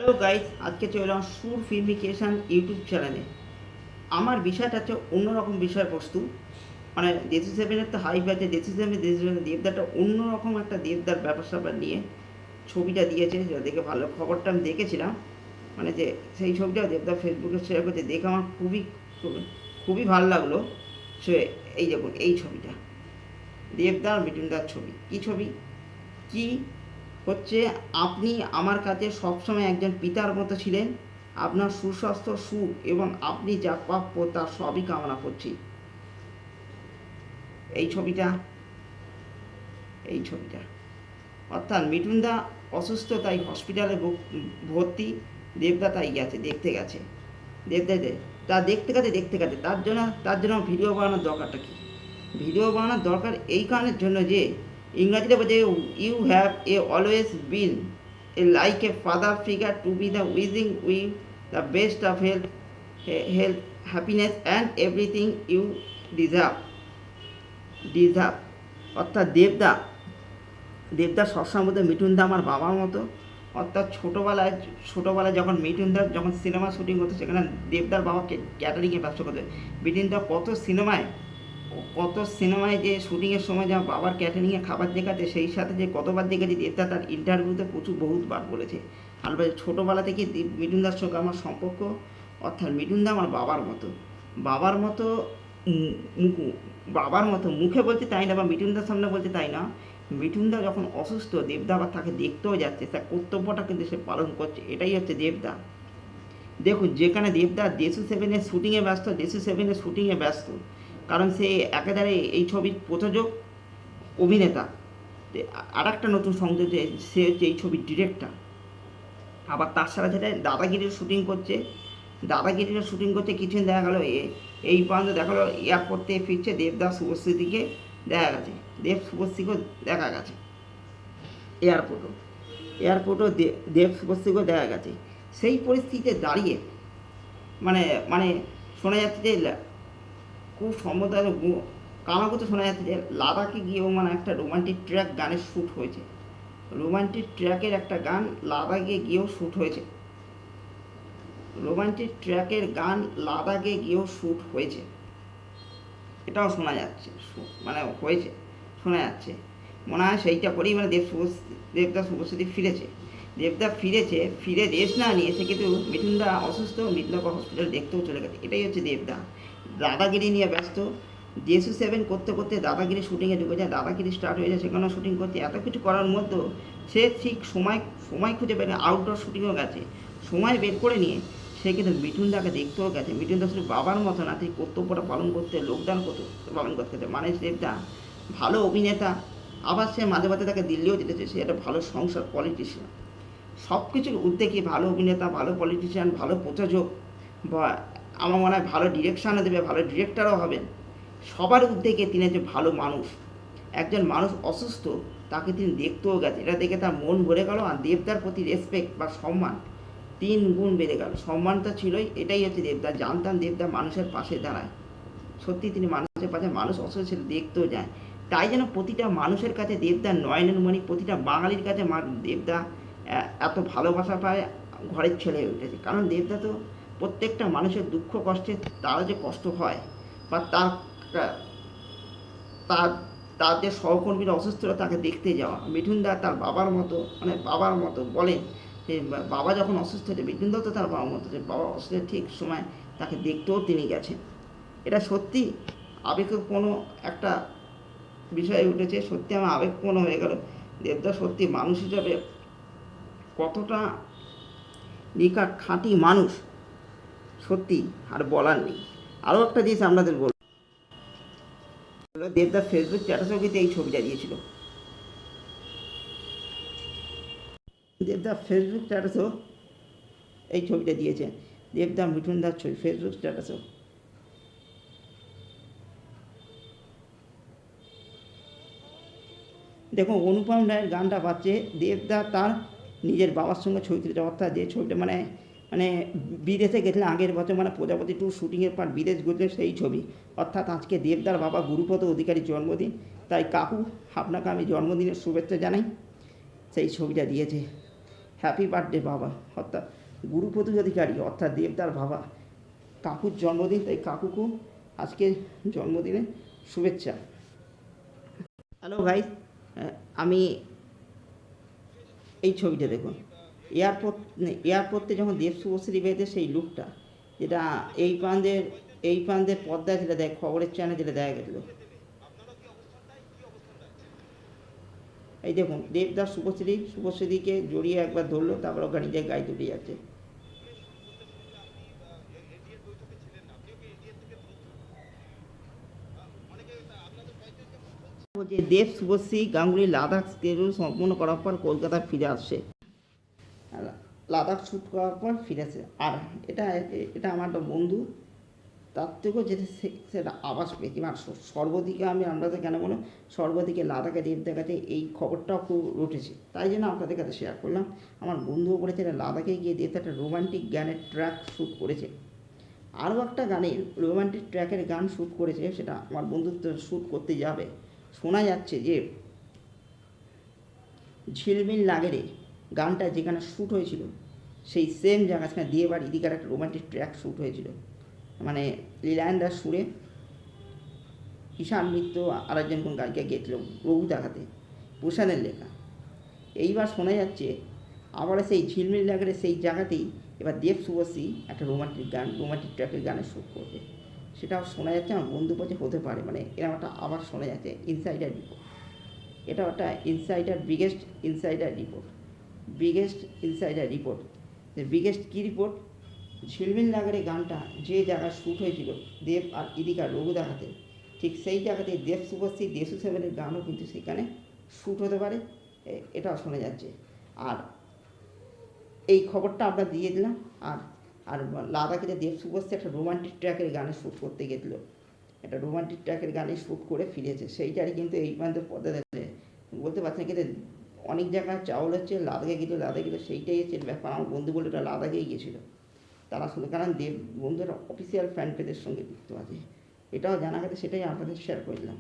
Hello guys, আজকে চলে এলাম সুর ফিল্মিকেশন ইউটিউব চ্যানেলে। আমার বিষয়টা হচ্ছে অন্যরকম বিষয়বস্তু। মানে দেশি সেভেনের তো হাইপ আছে, দেশি সেভেন দেবদাটা অন্যরকম একটা দেবদার ব্যাপার স্যাপার নিয়ে ছবিটা দিয়েছে, যা দেখে ভালো। খবরটা আমি দেখেছিলাম, মানে যে সেই ছবিটা দেবদা ফেসবুকে শেয়ার করছে, দেখে আমার খুবই খুবই ভালো লাগলো। সে এই দেখুন, এই ছবিটা দেবদার মিঠুনদার ছবি। কী ছবি? কি হচ্ছে, আপনি আমার কাছে সবসময় একজন পিতার মতো ছিলেন। আপনার সুস্বাস্থ্য, সুখ এবং আপনি যা প্রাপ্য তার সবই কামনা করছি। এই ছবিটা, এই ছবিটা অর্থাৎ মিঠুনদা অসুস্থ, তাই হসপিটালে ভর্তি। দেবদা তাই গেছে, দেখতে গেছে। দেখতে তা দেখতে গেছে তার জন্য ভিডিও বানানোর দরকারটা কি? ভিডিও বানানোর দরকার এই কারণের জন্য যে ইংরাজিতে বলছে, you have a always been a like a father figure to be the wishing we the best of health, happiness and everything you deserve. অর্থাৎ দেবদা সবসময় মধ্যে মিঠুনদা আমার বাবার মতো। অর্থাৎ ছোটোবেলায় যখন মিঠুনদা যখন সিনেমা শুটিং করতো, সেখানে দেবদার বাবা ক্যাটারিংয়ে ব্যবসা করতো। মিঠুনদা কত সিনেমায় যে শুটিংয়ের সময় যা বাবার ক্যাটারিংয়ে খাবার দেখাতে, সেই সাথে যে কতবার দেখেছি দেবদা তার ইন্টারভিউতে বহুতবার বলেছে। আর ছোটোবেলা থেকে মিঠুনদার সঙ্গে আমার সম্পর্ক। অর্থাৎ মিঠুনদা আমার বাবার মতো মুখ- বাবার মতো মুখে বলতে তাই না, বা মিঠুনদার সামনে বলতে তাই না। মিঠুনদা যখন অসুস্থ, দেবদা আবার তাকে দেখতেও যাচ্ছে, তার কর্তব্যটা কিন্তু সে পালন করছে। এটাই হচ্ছে দেবদা। দেখুন, যেখানে দেবদা দেশু সেভেনের শুটিংয়ে ব্যস্ত, কারণ সে একেবারে এই ছবির প্রযোজক, অভিনেতা। আর একটা নতুন সংযোগ যে সে হচ্ছে এই ছবির ডিরেক্টর। আবার তার সাথে সাথে দাদাগিরির শুটিং করছে কিছুদিন। দেখা গেলো এই পর্যন্ত দেখা গেলো এয়ারপোর্ট থেকে ফিরছে, দেবদাস শুভশ্রীদিকে দেখা গেছে, শুভশ্রীকেও দেখা গেছে এয়ারপোর্টও এয়ারপোর্টও দেব শুভশ্রীকেও দেখা গেছে। সেই পরিস্থিতিতে দাঁড়িয়ে মানে মানে শোনা যাচ্ছে যে খুব সম্ভবত কানাগত শোনা যাচ্ছে যে লাদাখে গিয়েও মানে একটা রোমান্টিক ট্র্যাক গানের শ্যুট হয়েছে। রোমান্টিক ট্র্যাকের একটা গান লাদাখে গিয়েও শ্যুট হয়েছে। রোমান্টিক ট্র্যাকের গান লাদাখে গিয়েও শ্যুট হয়েছে, এটাও শোনা যাচ্ছে। মানে হয়েছে, শোনা যাচ্ছে। মনে হয় সেইটা করেই মানে দেবদা শুভশ্রী ফিরে রেস্ট না নিয়ে সে কিন্তু মিঠুনদা অসুস্থ, মিঠুনদাকে হসপিটালে দেখতেও চলে গেছে। এটাই হচ্ছে দেবদা। দাদাগিরি নিয়ে ব্যস্ত। দেশু 7 করতে করতে দাদাগিরি শুটিংয়ে ঢুকে যায়, দাদাগিরি স্টার্ট হয়ে যায়, সেখানেও শুটিং করছে। এত কিছু করার মধ্যেও সে ঠিক সময় খুঁজে বের, আউটডোর শুটিংও গেছে, সময় বের করে নিয়ে সে কিন্তু মিঠুনদাকে দেখতেও গেছে। মিঠুনদা শুধু বাবার মতো না, ঠিক কর্তব্যটা পালন করতে মানেশ দেবদা ভালো অভিনেতা। আবার সে মাঝে মাঝে তাকে দিল্লিও যেতেছে, সে একটা ভালো সংসার পলিটিশিয়ান। সব কিছুর উদ্যোগে ভালো অভিনেতা, ভালো পলিটিশিয়ান, ভালো প্রযোজক, বা আমার মনে হয় ভালো ডিরেকশানও দেবে, ভালো ডিরেক্টরও হবেন। সবার উদ্যোগে তিনি যে ভালো মানুষ। একজন মানুষ অসুস্থ, তাকে তিনি দেখতেও গেছে, এটা দেখে তার মন ভরে গেল। আর দেবদার প্রতি রেসপেক্ট বা সম্মান 3 গুণ বেড়ে গেল। সম্মানটা ছিলই, এটাই হচ্ছে দেবদা। জানতাম দেবদা মানুষের পাশে দাঁড়ায়। সত্যি তিনি মানুষের পাশে, মানুষ অসুস্থ ছিল দেখতেও যায়। তাই যেন প্রতিটা মানুষের কাছে দেবদা নয়নের মণি, প্রতিটা বাঙালির কাছে দেবদা এত ভালোবাসা পায়, ঘরের ছেলে হয়ে উঠেছে। কারণ দেবদা তো প্রত্যেকটা মানুষের দুঃখ কষ্টে, তারা যে কষ্ট হয়, বা তার তার যে সহকর্মীরা অসুস্থরা তাকে দেখতে যাওয়া। মিঠুনদা তার বাবার মতো বলেন যে বাবা যখন অসুস্থ হয়েছে, মিঠুনদা তো তার বাবার মতো, যে বাবা অসুস্থ ঠিক সময় তাকে দেখতেও তিনি গেছেন। এটা সত্যি আবেগপূর্ণ একটা বিষয় উঠেছে। সত্যি আমার আবেগপূর্ণ হয়ে গেল। দেবদা সত্যি মানুষ হিসাবে কতটা নিখাট খাঁটি মানুষ, সত্যি আর বলার নেই। আরও একটা জিনিস আপনাদের বলব, দেবদা ফেসবুক স্ট্যাটাসেও কিন্তু এই ছবিটা দিয়েছিল। দেবদা ফেসবুক স্ট্যাটাসেও এই ছবিটা দিয়েছে। দেবদা মিঠুনদার ছবি ফেসবুক স্ট্যাটাসেও। দেখুন, অনুপম রায়ের গানটা পাচ্ছে, দেবদা তার নিজের বাবার সঙ্গে ছবি তুলেছে। অর্থাৎ যে ছবিটা মানে বিদেশে গেছিলেন আগের বছর, মানে প্রজাপতি 2 শুটিংয়ের পর বিদেশ গেছিলেন, সেই ছবি। অর্থাৎ আজকে দেবদার বাবা গুরুপদ অধিকারীর জন্মদিন, তাই কাকু আপনাকে আমি জন্মদিনের শুভেচ্ছা জানাই। সেই ছবিটা দিয়েছে। হ্যাপি বার্থডে বাবা, অর্থাৎ গুরুপতি অধিকারী অর্থাৎ দেবদার বাবা কাকুর জন্মদিন, তাই কাকুকেও আজকে জন্মদিনে শুভেচ্ছা। হ্যালো গাইস, আমি এই ছবিটা দেখুন, এয়ারপোর্টে যখন দেব শুভশ্রী বেঁধে সেই লুকটা, যেটা এই প্রান্তের পর্দায় যেটা দেয়, খবরের চ্যানেলে যেটা দেখা গেছিলো, এই দেখুন দেবদাস শুভশ্রীকে জড়িয়ে একবার ধরলো, তারপর ওখানে নিজের গায়ে তুলে যাচ্ছে। যে দেব শুভশ্রী গাঙ্গুলি লাদাখ স্কেডিউল সম্পূর্ণ করার পর কলকাতা ফিরে আসছে, লাদাখ শ্যুট করার পর ফিরে আসে। আর এটা এটা আমার একটা বন্ধু, তার থেকেও যেটা সেটা আভাস পেয়েছি, আর সর্বদিকে আমরা তো কেন বলো, সর্বদিকে লাদাখে দেবদের কাছে এই খবরটাও খুব উঠেছে, তাই জন্য আপনাদের কাছে শেয়ার করলাম। আমার বন্ধুও বলেছে লাদাখে গিয়ে দেবতা একটা রোমান্টিক গানের ট্র্যাক শ্যুট করেছে, আরও একটা গানের রোমান্টিক ট্র্যাকের গান শ্যুট করেছে, সেটা আমার বন্ধু শ্যুট করতে যাবে। শোনা যাচ্ছে যে ঝিলমিল লাগেরে গানটা যেখানে শ্যুট হয়েছিল, সেই সেম জায়গা সেখানে দিয়ে বাড়ি ইদিকার একটা রোমান্টিক ট্র্যাক শ্যুট হয়েছিল, মানে লীলায়নদার সুরে ঈশান মিত্র আরেকজন কোন গায়িকা গেয়েছিল রঘু দেখাতে, প্রশানের লেখা। এইবার শোনা যাচ্ছে আবার সেই ঝিলমিল লাগেরে সেই জায়গাতেই এবার দেব শুভশ্রী একটা রোমান্টিক ট্র্যাকের গানের শ্যুট করবে, সেটাও শোনা যাচ্ছে। আমার বন্ধু বলছে হতে পারে, মানে এরকম একটা আবার শোনা যাচ্ছে ইনসাইডার রিপোর্ট। এটা একটা বিগেস্ট ইনসাইডার রিপোর্ট। যে বিগেস্ট কী রিপোর্ট, ঝিলমিল নাগরে গানটা যে জায়গায় শ্যুট হয়েছিল দেব আর ইদিকা রঘু দেখাতে, ঠিক সেই জায়গাতে দেব শুভশ্রী দেশু সেভেনের গানও কিন্তু সেখানে শ্যুট হতে পারে, এটাও শোনা যাচ্ছে। আর এই খবরটা আমরা দিয়ে দিলাম। আর আর লাদাখে যে দেব শুভশ্রী একটা রোমান্টিক ট্র্যাকের গানে শ্যুট করতে গেছিলো, একটা রোমান্টিক ট্র্যাকের গানে শ্যুট করে ফিরেছে, সেইটারই কিন্তু এই প্রান্তের পর্দা দেখলে বলতে পারছেন কিন্তু অনেক জায়গায় চাউল হচ্ছে লাদাখে গেলো সেইটাই হচ্ছে ব্যাপার। আমার বন্ধু বলে ওটা লাদাখেই গেছিলো তারা শুধু, কারণ দেব বন্ধুর অফিসিয়াল ফ্যান পেজের সঙ্গে যুক্ত আছে, এটাও জানা গেছে, সেটাই আপনাদের শেয়ার করলাম।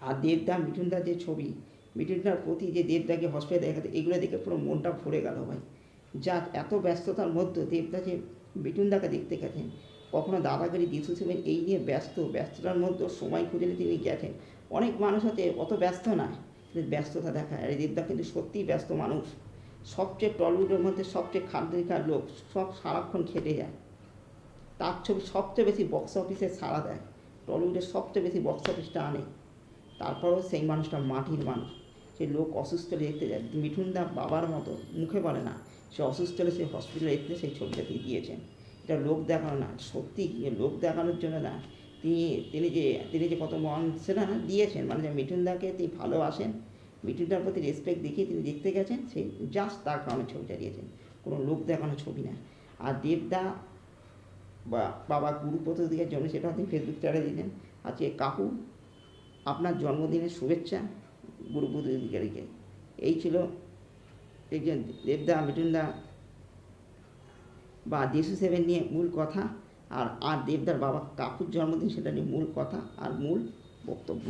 আর দেবদা মিঠুনদার যে ছবি, মিঠুনদার প্রতি যে দেবদাকে হসপিটালে দেখাতে, এগুলো দেখে পুরো মনটা ভরে গেল ভাই। যা এত ব্যস্ততার মধ্যে দেবদা যে মিঠুনদাকে দেখতে গেছেন, কখনো দাদাগিরি দিশু সেভেন এই নিয়ে ব্যস্ততার মধ্যে সময় খুঁজে তিনি গেছেন। অনেক মানুষ আছে অত ব্যস্ত নয়, ব্যস্ততা দেখায়, আর এই দেবদা কিন্তু সত্যিই ব্যস্ত মানুষ। সবচেয়ে টলিউডের মধ্যে সবচেয়ে খাদ্যিকার লোক, সব সারাক্ষণ খেটে যায়, তার ছবি সবচেয়ে বেশি বক্স অফিসে সাড়া দেয়, টলিউডের সবচেয়ে বেশি বক্স অফিসটা আনে। তারপরেও সেই মানুষটা মাটির মানুষ, সেই লোক অসুস্থ হলে দেখতে যায়, মিঠুনদা বাবার মতো মুখে বলে না, সে অসুস্থ হলে সেই হসপিটালে দেখতে সেই ছবিটা দিয়ে দিয়েছেন। এটা লোক দেখানো না, সত্যি লোক দেখানোর জন্য না, তিনি যে কত মন সেটা দিয়েছেন, মানে যে মিঠুনদাকে তিনি ভালোবাসেন, মিঠুনদার প্রতি রেসপেক্ট দেখিয়ে তিনি দেখতে গেছেন, সেই জাস্ট তার কারণে ছবিটা দিয়েছেন, কোনো লোক দেখানো ছবি না। আর দেবদা বা বাবা গুরুপতি দিকের জন্য সেটা তিনি ফেসবুক চ্যানেলে দিলেন, আজকে কাকু আপনার জন্মদিনের শুভেচ্ছা গুরুপতি অধিকারীকে। এই ছিল এই যে দেবদা মিঠুনদা বা দেশু সেভেন নিয়ে মূল কথা, আর দেবদার বাবা কাকুর জন্মদিন সেটা নিয়ে মূল কথা আর মূল বক্তব্য।